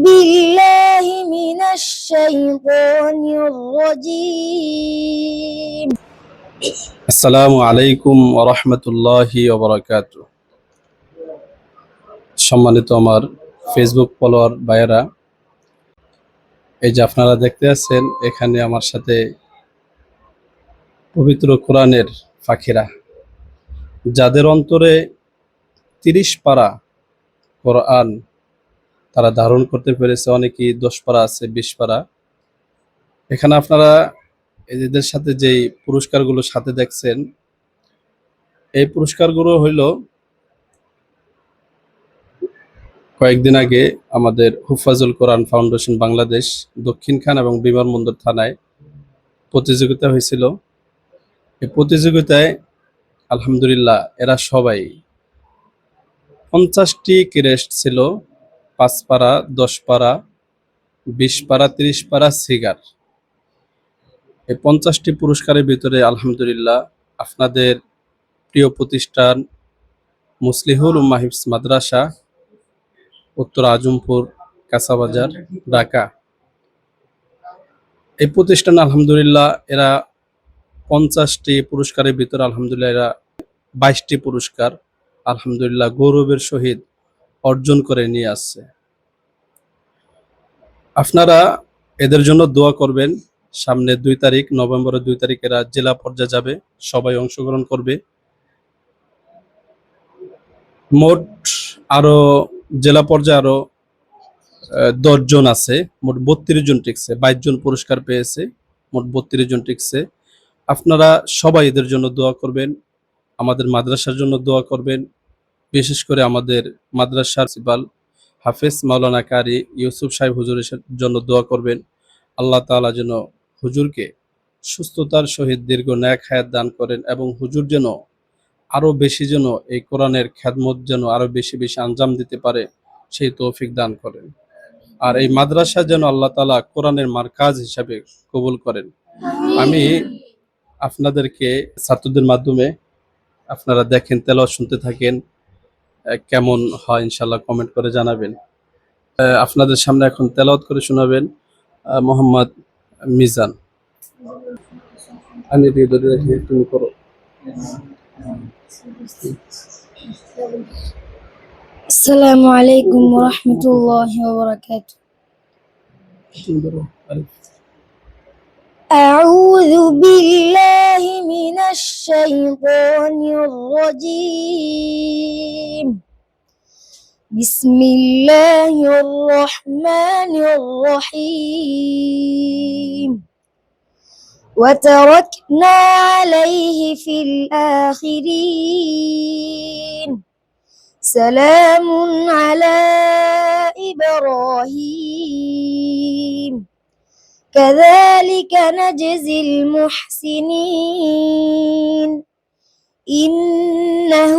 بالله من الشيطان الرجيم আসসালামু আলাইকুম ওয়া রাহমাতুল্লাহি ওয়া বারাকাতুহু। সম্মানিত আমার ফেসবুক ফলোয়ার ভাইয়েরা, এই যে আপনারা দেখতে আছেন এখানে আমার সাথে পবিত্র কোরআনের পাখিরা, যাদের অন্তরে 30 পারা কোরআন তারা ধারণ করতে পেরেছে, অনেকেই 10 পারা আছে, 20 পারা। এখানে আপনারা এদের সাথে যেই পুরস্কারগুলো সাথে দেখছেন, এই পুরস্কারগুলো হইল কয়েকদিন আগে আমাদের হুফাজুল কোরআন ফাউন্ডেশন বাংলাদেশ দক্ষিণখান এবং বিমানবন্দর থানায় প্রতিযোগিতা হয়েছিল। এই প্রতিযোগিতায় আলহামদুলিল্লাহ এরা সবাই 50টি ক্রেস্ট ছিল, 5 পারা, 10 পারা, 20 পারা, 30 পারা সিগার। এই 50টি পুরস্কারের ভিতরে আলহামদুলিল্লাহ আপনাদের প্রিয় প্রতিষ্ঠান মুসলিহুল উম্মাহ হিফজ মাদ্রাসা, উত্তর আজমপুর, কাঁচাবাজার, ঢাকা, এই প্রতিষ্ঠান আলহামদুলিল্লাহ এরা 50টি পুরস্কারের ভিতরে আলহামদুলিল্লাহ এরা 22টি পুরস্কার আলহামদুলিল্লাহ গৌরবের সহিত অর্জন করে নিয়ে আসছে। আপনারা এদের জন্য দোয়া করবেন। সামনে 2 তারিখ, নভেম্বরের 2 তারিখ এরা জেলা পর্যায়ে যাবে, সবাই অংশগ্রহণ করবে। মোট আরো জেলা পর্যায়ে আরো 10 জন আছে, মোট 32 জন টিকছে, 22 জন পুরস্কার পেয়েছে, মোট 32 জন টিকছে। আপনারা সবাই এদের জন্য দোয়া করবেন, আমাদের মাদ্রাসার জন্য দোয়া করবেন, বিশেষ করে আমাদের মাদ্রাসার প্রিন্সিপাল হাফেজ মাওলানা কারি ইউসুফ সাহেব হুজুরের জন্য দোয়া করবেন। আল্লাহ তাআলা যেন হুজুরকে সুস্থতার সহিত দীর্ঘ নেক হায়াত দান করেন এবং হুজুর যেন আরো বেশি যেন এই কোরআনের খেদমত যেন আরো বেশি বেশি আঞ্জাম দিতে পারে, সেই তৌফিক দান করেন। আর এই মাদ্রাসা যেন আল্লাহ তাআলা কোরআনের মারকাজ হিসাবে কবুল করেন। আমি আপনাদেরকে ছাত্রদের মাধ্যমে আপনারা দেখেন, তেলাওয়াত শুনতে থাকেন, কেমন হয় ইনশাআল্লাহ কমেন্ট করে জানাবেন। আপনাদের সামনে এখন তেলাওয়াত করে শোনাবেন মোহাম্মদ মিজান। আমি দিয়ে ধরে রাখি, তুমি করো। السلام عليكم ورحمة الله وبركاته. أعوذ بالله من الشيطان الرجيم بسم الله الرحمن الرحيم وتركنا عليه في الآخرين سلام على إبراهيم كذلك نجزي المحسنين إنه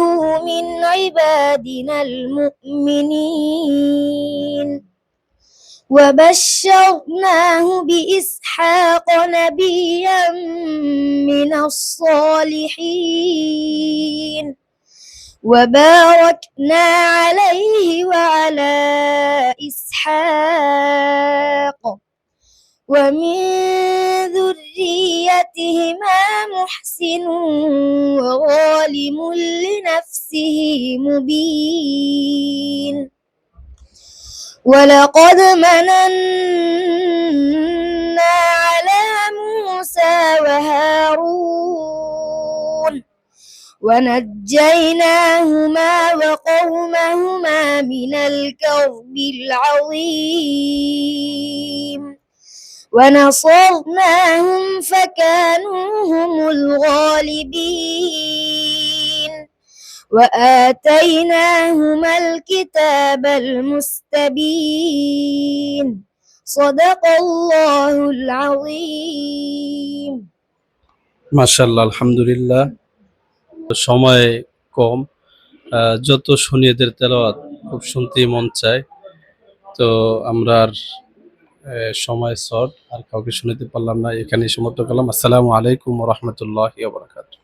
من عبادنا المؤمنين وبشرناه بإسحاق نبيا من الصالحين وباركنا عليه وعلى إسحاق ومن ذريتهما محسن وظالم لنفسه مبين ولقد مننا على موسى وهارون ونجيناهما وقومهما من الكرب العظيم ونصرناهم فكانوا هم الغالبين وآتيناهما الكتاب المستبين صدق الله العظيم মাশাআল্লাহ, আলহামদুলিল্লাহ। সময় কম, যত শুনি এদের তেলাওয়াত খুব শুনতেই মন চায়। তো আমরা আর সময় শর্ট, আর কাউকে শুনতে পারলাম না, এখানেই সমাপ্ত করলাম। আসসালামু আলাইকুম ওয়া রাহমাতুল্লাহি ওয়া বারাকাতুহু।